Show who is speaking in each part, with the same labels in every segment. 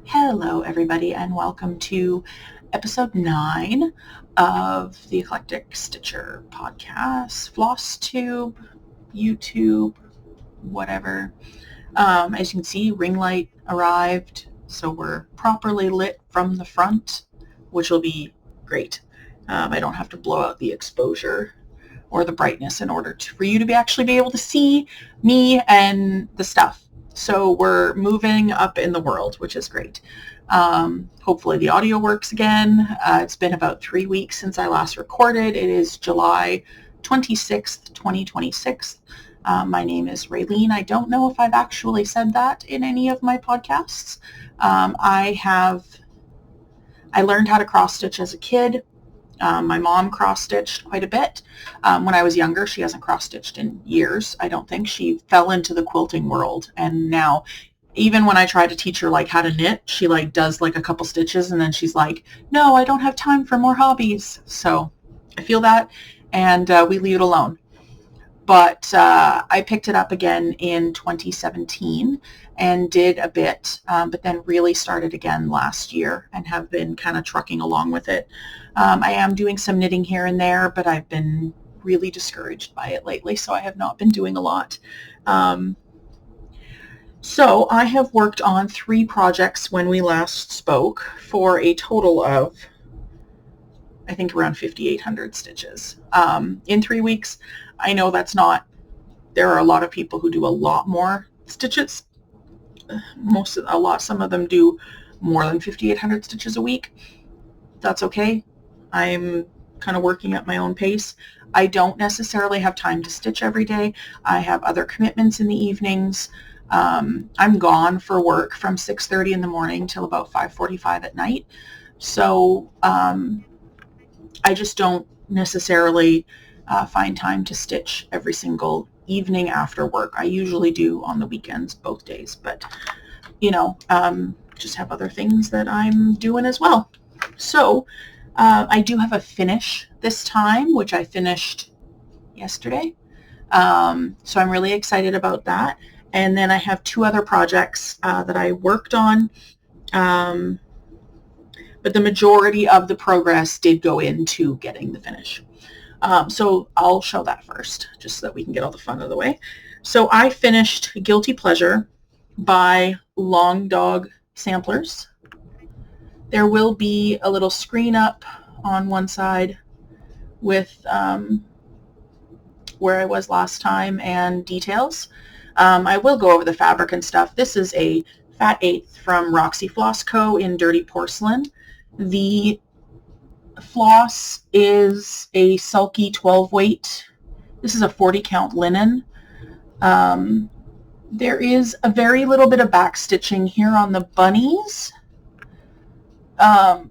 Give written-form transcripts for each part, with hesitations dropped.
Speaker 1: Hello, everybody, and welcome to episode 9 of the Eclectic Stitcher podcast, FlossTube, YouTube, whatever. As you can see, ring light arrived, so we're properly lit from the front, which will be great. I don't have to blow out the exposure or the brightness in order for you to actually be able to see me and the stuff. So we're moving up in the world, which is great. Hopefully the audio works again. It's been about 3 weeks since I last recorded. It is July 26th, 2026. My name is Raylene. I don't know if I've actually said that in any of my podcasts. I learned how to cross stitch as a kid. My mom cross-stitched quite a bit. When I was younger, she hasn't cross-stitched in years, I don't think. She fell into the quilting world, and now even when I try to teach her like how to knit, she like does like a couple stitches and then she's like, no, I don't have time for more hobbies. So I feel that, and we leave it alone. But I picked it up again in 2017 and did a bit, but then really started again last year and have been kind of trucking along with it. I am doing some knitting here and there, but I've been really discouraged by it lately, so I have not been doing a lot. So I have worked on 3 projects when we last spoke for a total of, I think, around 5,800 stitches in 3 weeks. I know that's not, there are a lot of people who do a lot more stitches. Some of them do more than 5,800 stitches a week. That's okay. I'm kind of working at my own pace. I don't necessarily have time to stitch every day. I have other commitments in the evenings. I'm gone for work from 6:30 in the morning till about 5:45 at night. So I just don't necessarily find time to stitch every single evening after work. I usually do on the weekends, both days, but just have other things that I'm doing as well. So I do have a finish this time, which I finished yesterday. So I'm really excited about that. And then I have 2 other projects that I worked on. But the majority of the progress did go into getting the finish. So I'll show that first, just so that we can get all the fun out of the way. So I finished Guilty Pleasure by Long Dog Samplers. There will be a little screen up on one side with where I was last time and details. I will go over the fabric and stuff. This is a Fat 8th from Roxy Floss Co. in Dirty Porcelain. The floss is a sulky 12 weight. This is a 40 count linen. There is a very little bit of back stitching here on the bunnies. Their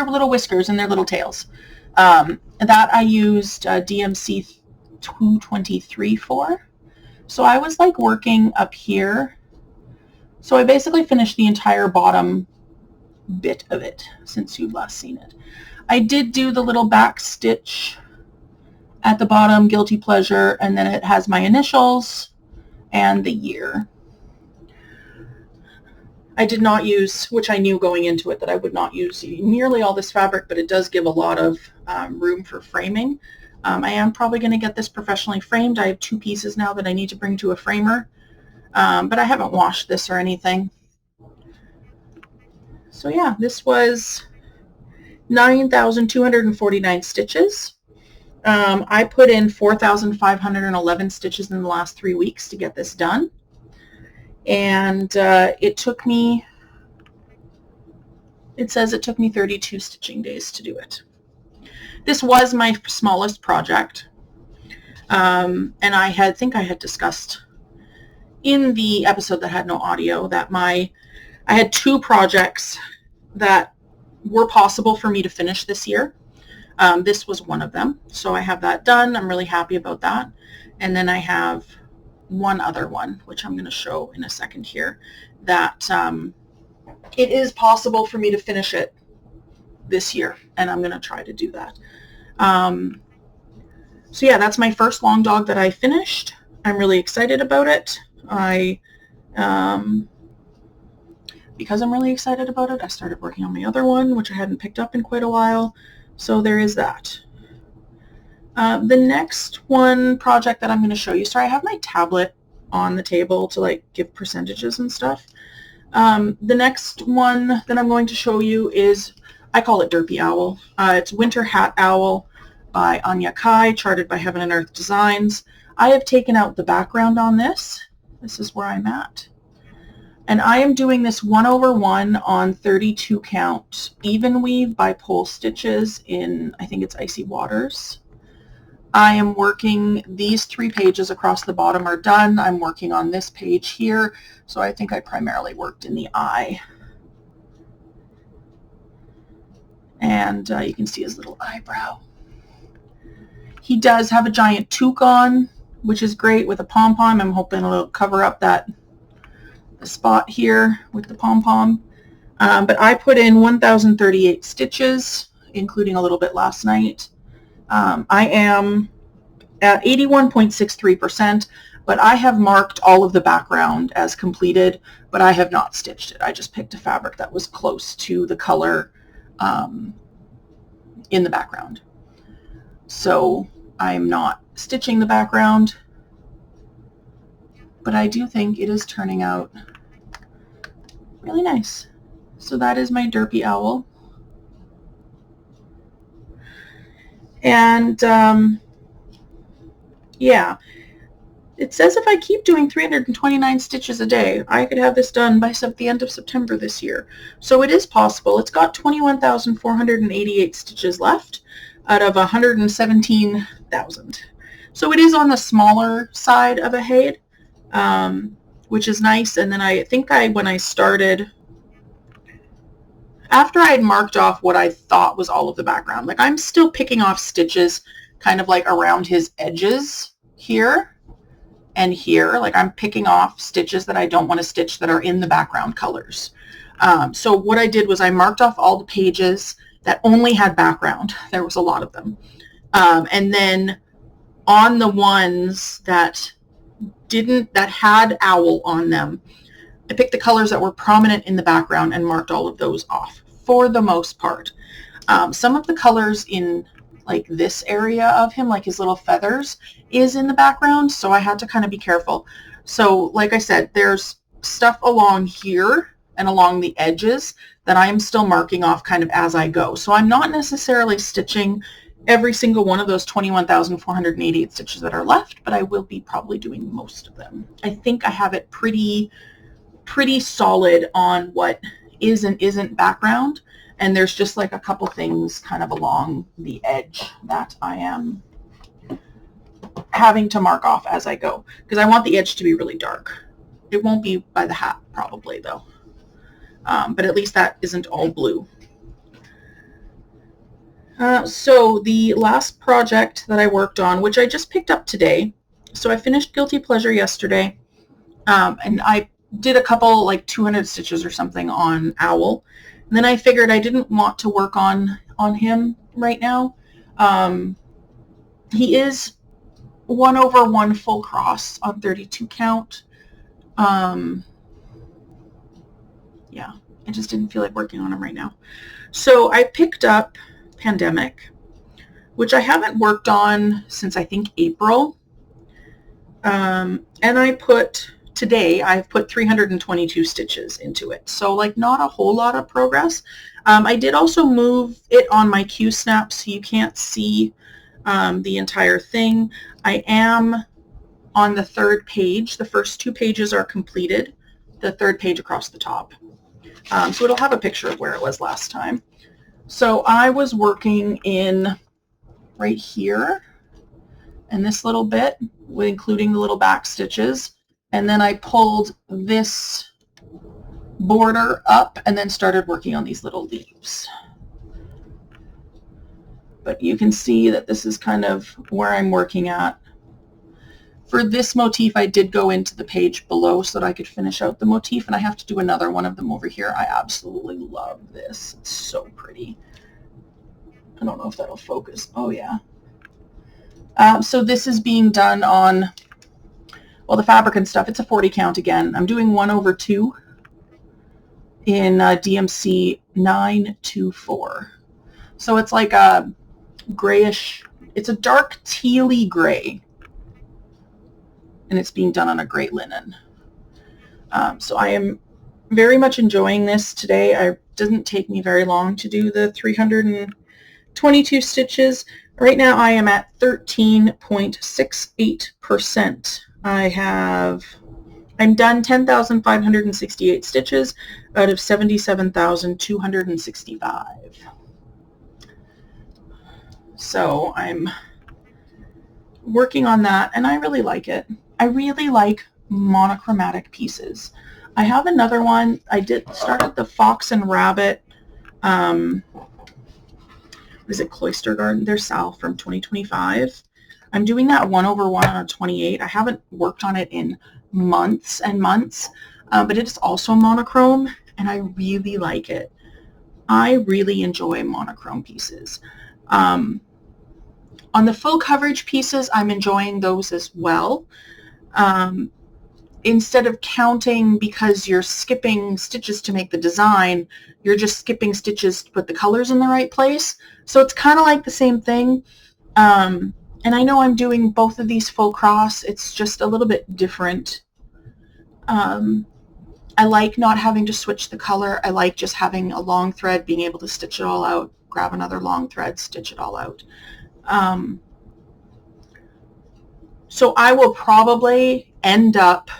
Speaker 1: little whiskers and their little tails. That I used DMC 223 for. So I was like working up here. So I basically finished the entire bottom bit of it since you've last seen it. I did do the little back stitch at the bottom, Guilty Pleasure, and then it has my initials and the year. I did not use, which I knew going into it that I would not use nearly all this fabric, but it does give a lot of room for framing. I am probably going to get this professionally framed. I have 2 pieces now that I need to bring to a framer, but I haven't washed this or anything. So yeah, this was 9,249 stitches. I put in 4,511 stitches in the last 3 weeks to get this done. And it says it took me 32 stitching days to do it. This was my smallest project. And I think I had discussed in the episode that had no audio that I had 2 projects that were possible for me to finish this year. This was one of them. So I have that done. I'm really happy about that. And then I have one other one, which I'm going to show in a second here, that it is possible for me to finish it this year, and I'm going to try to do that. So yeah, that's my first long dog that I finished. I'm really excited about it. I Because I'm really excited about it, I started working on my other one, which I hadn't picked up in quite a while. So there is that. The next one project that I'm going to show you, sorry, I have my tablet on the table to like give percentages and stuff. The next one that I'm going to show you is, I call it Derpy Owl. It's Winter Hat Owl by Anya Kai, charted by Heaven and Earth Designs. I have taken out the background on this. This is where I'm at. And I am doing this 1/1 on 32 count even weave by Pole Stitches in, I think it's Icy Waters. I am working, these 3 pages across the bottom are done. I'm working on this page here, so I think I primarily worked in the eye. And you can see his little eyebrow. He does have a giant toque on, which is great with a pom-pom. I'm hoping it'll cover up that spot here with the pom-pom. But I put in 1,038 stitches, including a little bit last night. I am at 81.63%, but I have marked all of the background as completed, but I have not stitched it. I just picked a fabric that was close to the color in the background. So I'm not stitching the background, but I do think it is turning out really nice. So that is my Derpy Owl. And yeah, it says if I keep doing 329 stitches a day, I could have this done by the end of September this year. So it is possible. It's got 21,488 stitches left out of 117,000. So it is on the smaller side of a HAED, which is nice. And then I think when I started, after I had marked off what I thought was all of the background, like I'm still picking off stitches kind of like around his edges here and here. Like I'm picking off stitches that I don't want to stitch that are in the background colors. So what I did was I marked off all the pages that only had background. There was a lot of them. And then on the ones that had owl on them, I picked the colors that were prominent in the background and marked all of those off for the most part. Some of the colors in like this area of him, like his little feathers, is in the background, so I had to kind of be careful. So like I said, there's stuff along here and along the edges that I am still marking off kind of as I go. So I'm not necessarily stitching every single one of those 21,488 stitches that are left, but I will be probably doing most of them. I think I have it pretty solid on what is and isn't background, and there's just like a couple things kind of along the edge that I am having to mark off as I go, because I want the edge to be really dark. It won't be by the hat probably though, but at least that isn't all blue. So the last project that I worked on, which I just picked up today, so I finished Guilty Pleasure yesterday, and I did a couple like 200 stitches or something on Owl, and then I figured I didn't want to work on him right now. He is 1/1 full cross on 32 count. Yeah, I just didn't feel like working on him right now. So I picked up Pandemic, which I haven't worked on since I think April. And today I've put 322 stitches into it. So like not a whole lot of progress. I did also move it on my Q-snap so you can't see the entire thing. I am on the 3rd page. The first 2 pages are completed. The 3rd page across the top. So it'll have a picture of where it was last time. So I was working in right here and this little bit, including the little back stitches. And then I pulled this border up and then started working on these little leaves. But you can see that this is kind of where I'm working at. For this motif, I did go into the page below so that I could finish out the motif, and I have to do another one of them over here. I absolutely love this. It's so pretty. I don't know if that'll focus. Oh, yeah. So this is being done on well, the fabric and stuff, it's a 40 count again. I'm doing 1/2 in DMC 924. So it's like a grayish, it's a dark tealy gray, and it's being done on a gray linen. So I am very much enjoying this today. It didn't take me very long to do the 322 stitches. Right now I am at 13.68%. I'm done 10,568 stitches out of 77,265. So I'm working on that, and I really like it. I really like monochromatic pieces. I have another one. I started the Fox and Rabbit, what is it, Cloister Garden? They're Sal from 2025. I'm doing that 1/1 on a 28. I haven't worked on it in months and months, but it is also monochrome, and I really like it. I really enjoy monochrome pieces. On the full coverage pieces, I'm enjoying those as well. Instead of counting because you're skipping stitches to make the design, you're just skipping stitches to put the colors in the right place. So it's kind of like the same thing. And I know I'm doing both of these full cross. It's just a little bit different. I like not having to switch the color. I like just having a long thread, being able to stitch it all out, grab another long thread, stitch it all out. So I will probably end up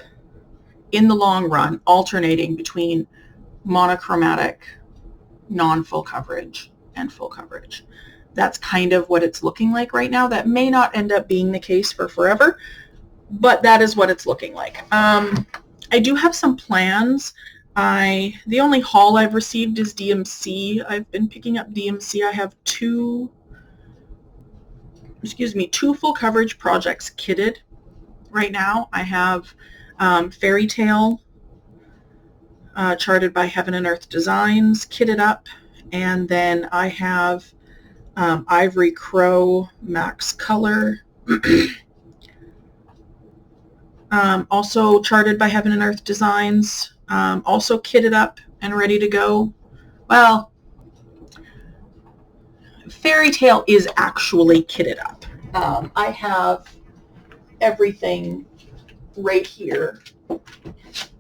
Speaker 1: in the long run alternating between monochromatic, non-full coverage, and full coverage. That's kind of what it's looking like right now. That may not end up being the case for forever, but that is what it's looking like. I do have some plans. The only haul I've received is DMC. I've been picking up DMC. I have two full coverage projects kitted right now. I have Fairy Tale, charted by Heaven and Earth Designs, kitted up, and then I have Ivory Crow Max Color, also charted by Heaven and Earth Designs, also kitted up and ready to go. Well, Fairy Tale is actually kitted up. I have everything right here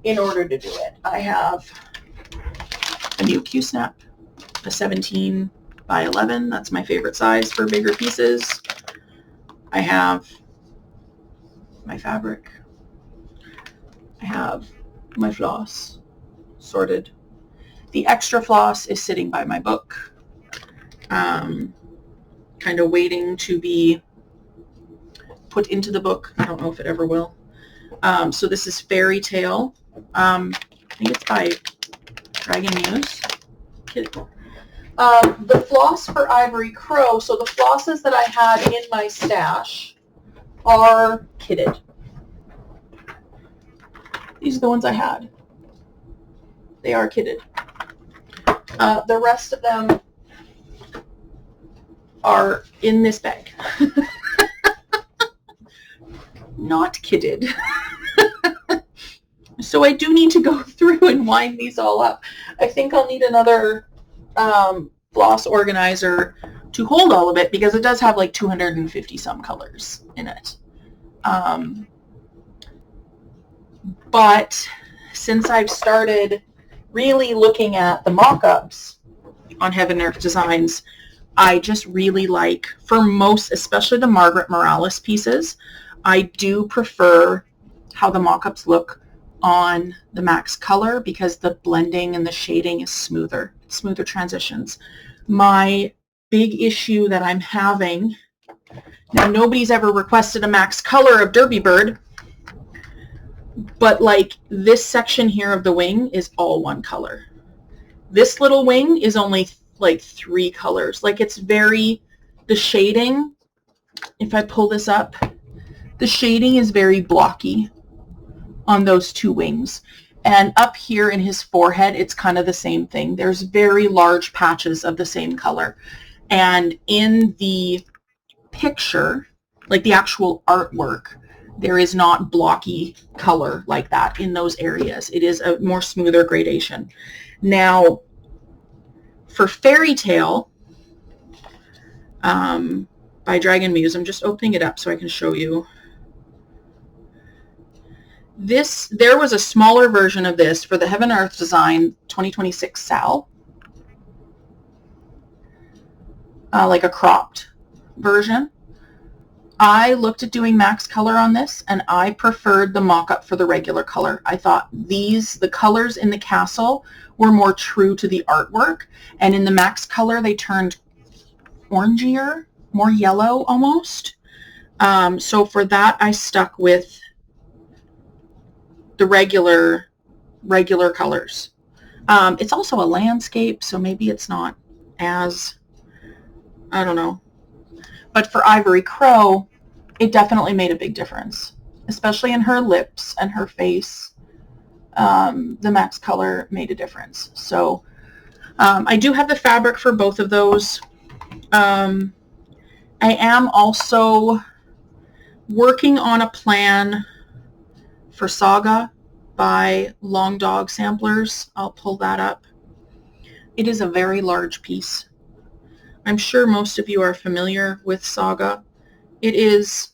Speaker 1: in order to do it. I have a new Q-snap, a 17 by 11. That's my favorite size for bigger pieces. I have my fabric. I have my floss sorted. The extra floss is sitting by my book, kind of waiting to be put into the book. I don't know if it ever will. So this is Fairy Tale. I think it's by Dragon Muse. The floss for Ivory Crow, so the flosses that I had in my stash are kitted. These are the ones I had. They are kitted. The rest of them are in this bag. Not kitted. So I do need to go through and wind these all up. I think I'll need another floss organizer to hold all of it, because it does have like 250 some colors in it. But since I've started really looking at the mock-ups on Heaven and Earth Designs, I just really like, for most, especially the Margaret Morales pieces, I do prefer how the mock-ups look on the Max Color, because the blending and the shading is smoother transitions. My big issue that I'm having, now nobody's ever requested a Max Color of Derby Bird, but like this section here of the wing is all one color. This little wing is only like 3 colors. Like it's very, the shading, if I pull this up, the shading is very blocky on those 2 wings. And up here in his forehead, it's kind of the same thing. There's very large patches of the same color. And in the picture, like the actual artwork, There is not blocky color like that in those areas. It is a more smoother gradation. Now, for Fairy Tale by Dragon Muse, I'm just opening it up so I can show you. There was a smaller version of this for the Heaven Earth Design 2026 Sal. Like a cropped version. I looked at doing max color on this, and I preferred the mock-up for the regular color. I thought the colors in the castle were more true to the artwork, and in the max color they turned orangier, more yellow almost. So for that I stuck with the regular colors. It's also a landscape, so maybe it's not as, I don't know. But for Ivory Crow, it definitely made a big difference, especially in her lips and her face. The max color made a difference. So I do have the fabric for both of those. I am also working on a plan for Saga by Long Dog Samplers. I'll pull that up. It is a very large piece. I'm sure most of you are familiar with Saga. It is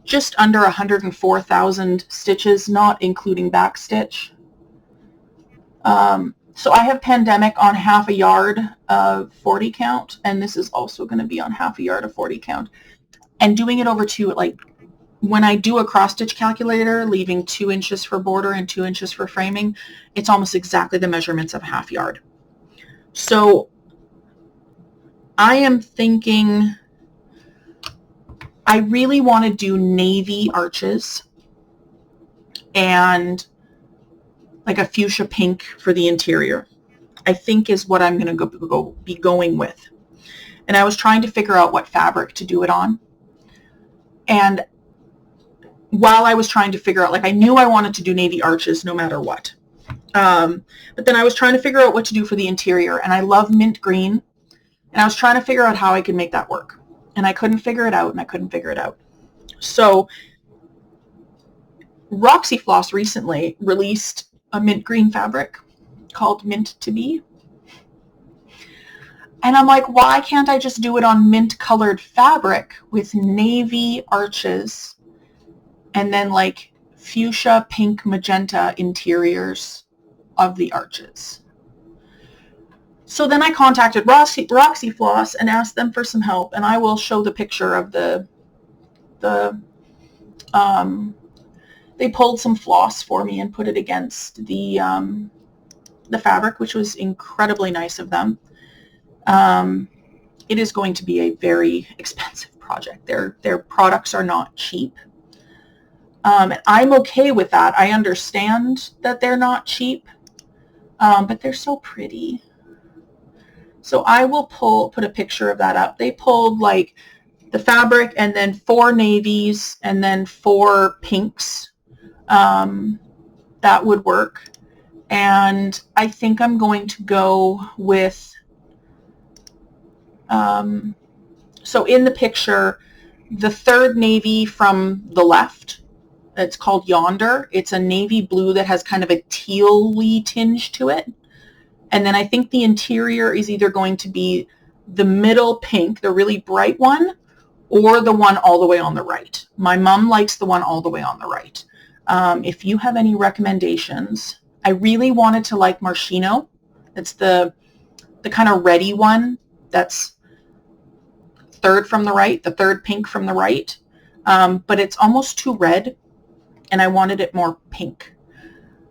Speaker 1: just under 104,000 stitches, not including backstitch. So I have Pandemic on half a yard of 40 count, and this is also going to be on half a yard of 40 count. And doing it over two, like when I do a cross stitch calculator, leaving 2 inches for border and 2 inches for framing, it's almost exactly the measurements of a half yard. So I am thinking I really want to do navy arches and like a fuchsia pink for the interior, I think is what I'm going to be going with. And I was trying to figure out what fabric to do it on. And while I was trying to figure out, like I knew I wanted to do navy arches no matter what. But then I was trying to figure out what to do for the interior. And I love mint green. And I was trying to figure out how I could make that work. And I couldn't figure it out, and I couldn't figure it out. So Roxy Floss recently released a mint green fabric called Mint to Be. And I'm like, why can't I just do it on mint colored fabric with navy arches and then like fuchsia, pink, magenta interiors of the arches? So then I contacted Roxy Floss and asked them for some help, and I will show the picture of they pulled some floss for me and put it against the fabric, which was incredibly nice of them. It is going to be a very expensive project. Their products are not cheap. And I'm okay with that. I understand that they're not cheap, but they're so pretty. So I will put a picture of that up. They pulled like the fabric and then 4 navies and then 4 pinks. That would work. And I think I'm going to go with, so in the picture, the third navy from the left, it's called Yonder. It's a navy blue that has kind of a teal-y tinge to it. And then I think the interior is either going to be the middle pink, the really bright one, or the one all the way on the right. My mom likes the one all the way on the right. If you have any recommendations, I really wanted to like Marshino. It's the kind of reddy one that's third from the right, the third pink from the right. But it's almost too red, and I wanted it more pink.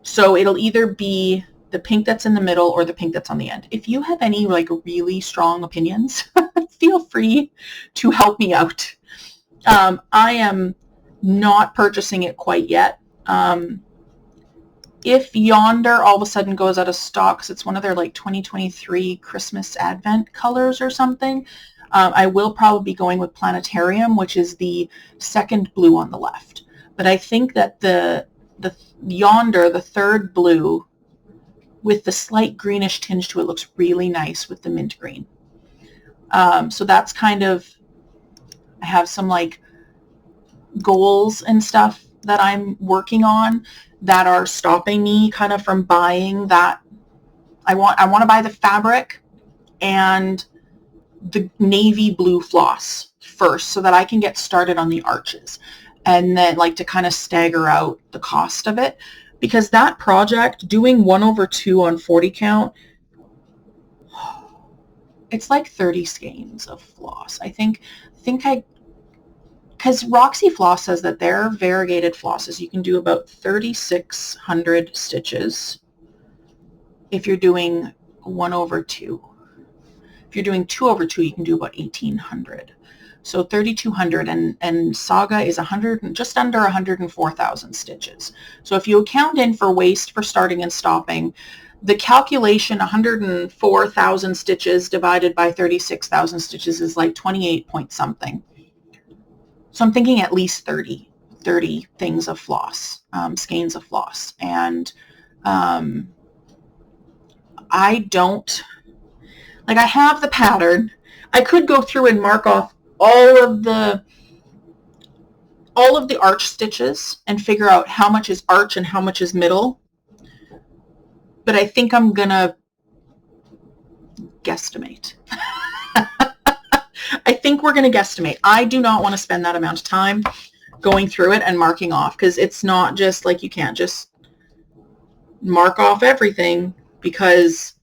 Speaker 1: So it'll either be the pink that's in the middle or the pink that's on the end. If you have any like really strong opinions, feel free to help me out. I am not purchasing it quite yet. If Yonder all of a sudden goes out of stock, because it's one of their like 2023 Christmas Advent colors or something, I will probably be going with Planetarium, which is the second blue on the left. But I think that the Yonder, the third blue, with the slight greenish tinge to it, looks really nice with the mint green. So that's kind of, I have some like goals and stuff that I'm working on that are stopping me kind of from buying that. I want to buy the fabric and the navy blue floss first so that I can get started on the arches, and then like to kind of stagger out the cost of it, because that project, doing 1/2 on 40 count, it's like 30 skeins of floss. Because Roxy Floss says that their variegated flosses, you can do about 3,600 stitches if you're doing 1/2. If you're doing 2/2, you can do about 1,800. So 3,200, and Saga is just under 104,000 stitches. So if you account in for waste for starting and stopping, the calculation 104,000 stitches divided by 36,000 stitches is like 28 point something. So I'm thinking at least 30 things of floss, skeins of floss. And I have the pattern. I could go through and mark off all of the arch stitches and figure out how much is arch and how much is middle. But I think I'm gonna guesstimate. I think we're going to guesstimate. I do not want to spend that amount of time going through it and marking off, because it's not just like, you can't just mark off everything, because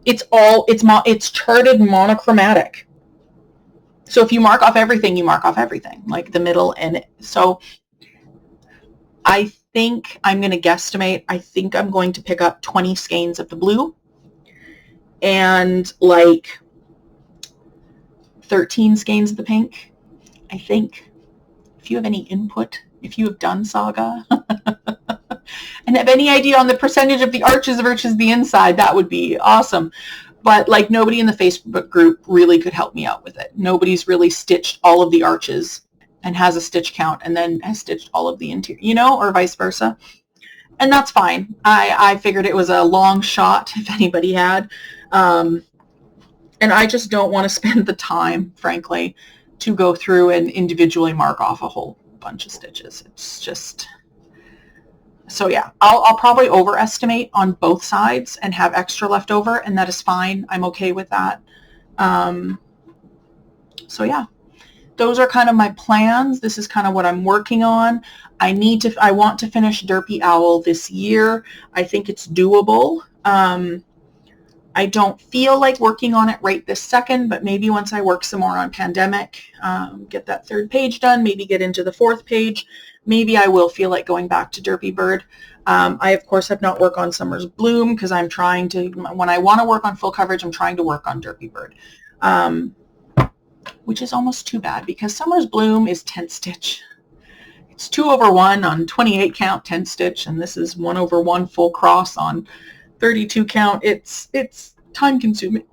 Speaker 1: it's charted monochromatic. So if you mark off everything, you mark off everything, like the middle. And so I think I'm going to guesstimate. I think I'm going to pick up 20 skeins of the blue and like 13 skeins of the pink, I think. If you have any input, if you have done Saga and have any idea on the percentage of the arches versus the inside, that would be awesome. But like, nobody in the Facebook group really could help me out with it. Nobody's really stitched all of the arches and has a stitch count and then has stitched all of the interior, or vice versa. And that's fine. I figured it was a long shot if anybody had. And I just don't want to spend the time, frankly, to go through and individually mark off a whole bunch of stitches. It's just, so yeah, I'll probably overestimate on both sides and have extra left over, and that is fine. I'm okay with that. So yeah, those are kind of my plans. This is kind of what I'm working on. I want to finish Derpy Owl this year. I think it's doable. I don't feel like working on it right this second, but maybe once I work some more on Pandemic, get that 3rd page done, maybe get into the 4th page, maybe I will feel like going back to Derpy Bird. I, of course, have not worked on Summer's Bloom, because I'm trying to, when I want to work on full coverage, I'm trying to work on Derpy Bird, which is almost too bad, because Summer's Bloom is 10 stitch. It's 2/1 on 28 count 10 stitch, and this is 1/1 full cross on 32 count. It's time consuming.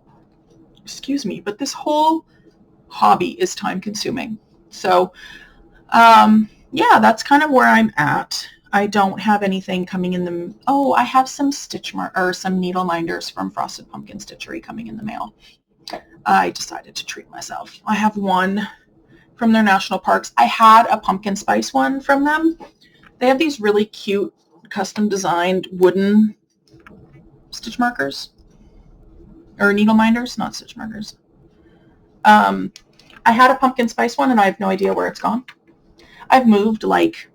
Speaker 1: Excuse me, but this whole hobby is time consuming. So yeah, that's kind of where I'm at. I don't have anything coming in the, I have some some needle minders from Frosted Pumpkin Stitchery coming in the mail. I decided to treat myself. I have one from their national parks. I had a pumpkin spice one from them. They have these really cute custom designed wooden stitch markers, or needle minders, not stitch markers. I had a pumpkin spice one, and I have no idea where it's gone. I've moved like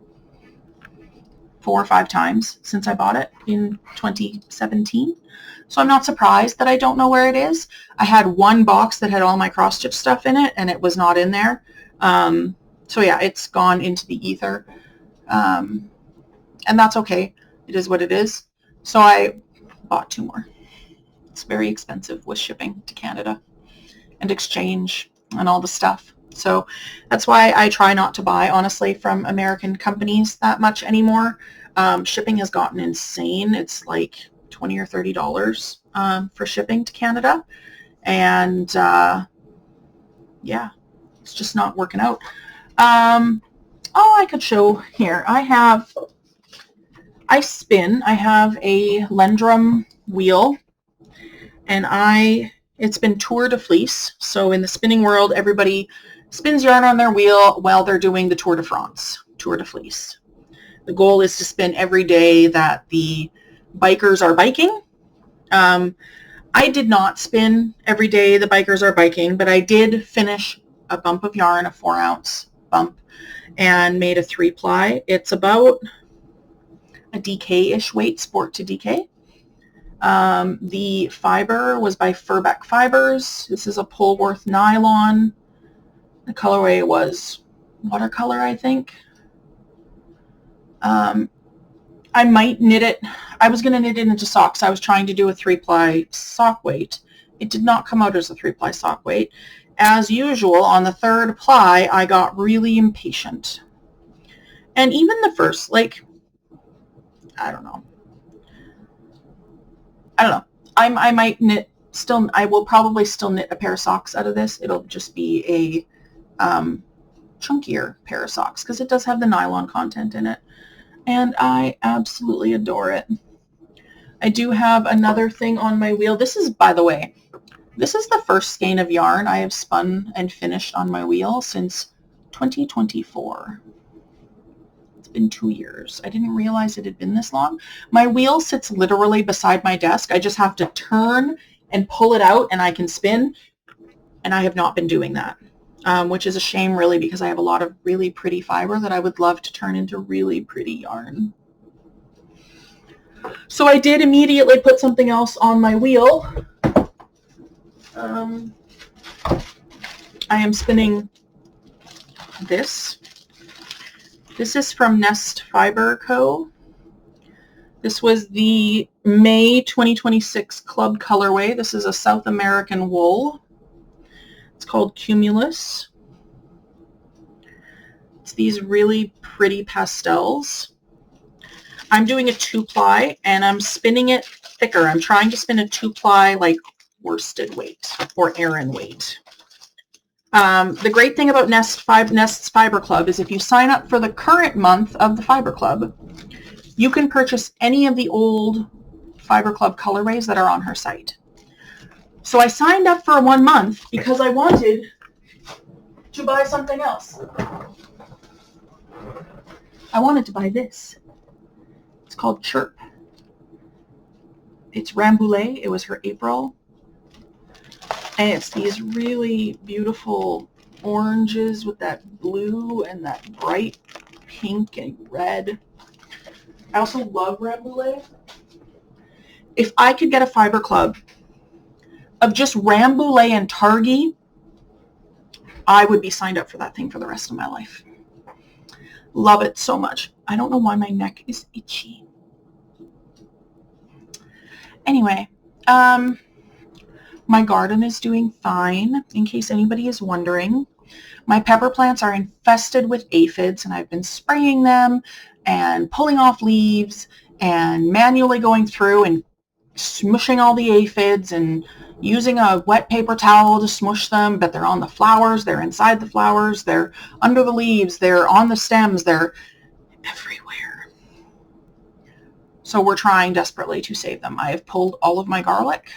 Speaker 1: 4 or 5 times since I bought it in 2017. So I'm not surprised that I don't know where it is. I had one box that had all my cross stitch stuff in it, and it was not in there. So yeah, it's gone into the ether. And that's okay. It is what it is. So I bought 2 more. It's very expensive with shipping to Canada and exchange and all the stuff. So that's why I try not to buy, honestly, from American companies that much anymore. Shipping has gotten insane. It's like $20 or $30 for shipping to Canada. And yeah, it's just not working out. I could show here. I have a Lendrum wheel, and it's been Tour de Fleece. So in the spinning world, everybody spins yarn on their wheel while they're doing the Tour de France, Tour de Fleece. The goal is to spin every day that the bikers are biking. I did not spin every day the bikers are biking, but I did finish a bump of yarn, a 4-ounce bump, and made a 3-ply. It's about a DK-ish weight, Sport to DK. The fiber was by Furbeck Fibers. This is a Polworth nylon. The colorway was watercolor, I think. I might knit it. I was going to knit it into socks. I was trying to do a 3-ply sock weight. It did not come out as a 3-ply sock weight. As usual, on the 3rd ply, I got really impatient. And even the first, like, I don't know. I might knit still. I will probably still knit a pair of socks out of this. It'll just be a chunkier pair of socks because it does have the nylon content in it. And I absolutely adore it. I do have another thing on my wheel. This is, by the way, this is the first skein of yarn I have spun and finished on my wheel since 2024. It's been 2 years. I didn't realize it had been this long. My wheel sits literally beside my desk. I just have to turn and pull it out and I can spin. And I have not been doing that, which is a shame really because I have a lot of really pretty fiber that I would love to turn into really pretty yarn. So I did immediately put something else on my wheel. I am spinning this. This is from Nest Fiber Co. This was the May 2026 Club colorway. This is a South American wool. It's called Cumulus. It's these really pretty pastels. I'm doing a 2-ply and I'm spinning it thicker. I'm trying to spin a 2-ply like worsted weight or Aran weight. The great thing about Nest's Fiber Club is if you sign up for the current month of the Fiber Club, you can purchase any of the old Fiber Club colorways that are on her site. So I signed up for 1 month because I wanted to buy something else. I wanted to buy this. It's called Chirp. It's Rambouillet. It was her April. And it's these really beautiful oranges with that blue and that bright pink and red. I also love Rambouillet. If I could get a Fiber Club of just Rambouillet and Targhee, I would be signed up for that thing for the rest of my life. Love it so much. I don't know why my neck is itchy. Anyway, my garden is doing fine, in case anybody is wondering. My pepper plants are infested with aphids, and I've been spraying them and pulling off leaves and manually going through and smushing all the aphids and using a wet paper towel to smush them, but they're on the flowers, they're inside the flowers, they're under the leaves, they're on the stems, they're everywhere. So we're trying desperately to save them. I have pulled all of my garlic.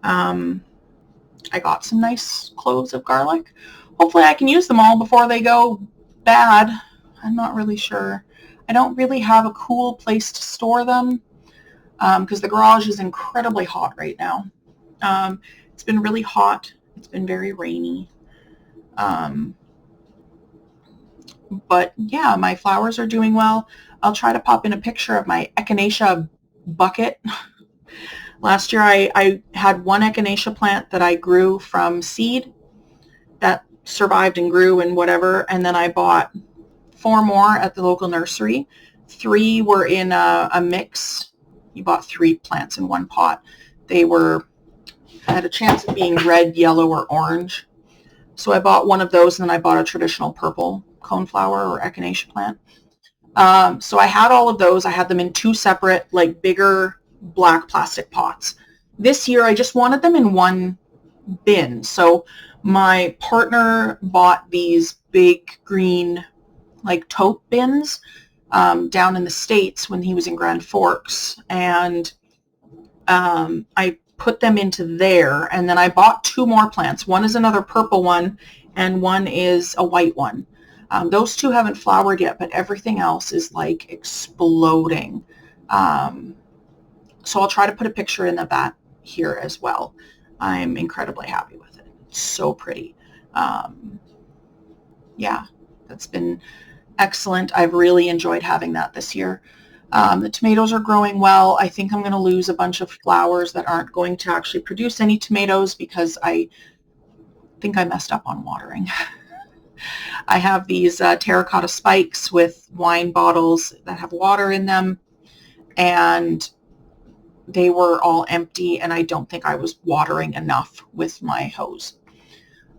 Speaker 1: I got some nice cloves of garlic. Hopefully I can use them all before they go bad. I'm not really sure. I don't really have a cool place to store them because the garage is incredibly hot right now. It's been really hot. It's been very rainy. But yeah, my flowers are doing well. I'll try to pop in a picture of my echinacea bucket. Last year I had one echinacea plant that I grew from seed that survived and grew and whatever, and then I bought 4 more at the local nursery. 3 were in a mix. You bought 3 plants in 1 pot. They had a chance of being red, yellow, or orange. So I bought one of those, and then I bought a traditional purple coneflower or echinacea plant. So I had all of those. I had them in 2 separate, like bigger black plastic pots. This year I just wanted them in 1 bin. So my partner bought these big green like tote bins down in the States when he was in Grand Forks, and I put them into there, and then I bought 2 more plants. One is another purple one and one is a white one. Those two haven't flowered yet, but everything else is like exploding. So I'll try to put a picture in of that here as well. I'm incredibly happy with it. It's so pretty. Yeah, that's been excellent. I've really enjoyed having that this year. The tomatoes are growing well. I think I'm going to lose a bunch of flowers that aren't going to actually produce any tomatoes because I think I messed up on watering. I have these terracotta spikes with wine bottles that have water in them, and they were all empty, and I don't think I was watering enough with my hose.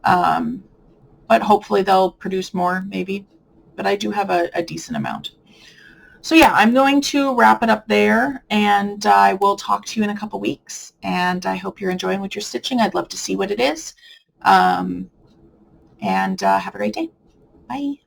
Speaker 1: But hopefully they'll produce more, maybe. But I do have a decent amount. So yeah, I'm going to wrap it up there, and I will talk to you in a couple weeks. And I hope you're enjoying what you're stitching. I'd love to see what it is. And have a great day. Bye.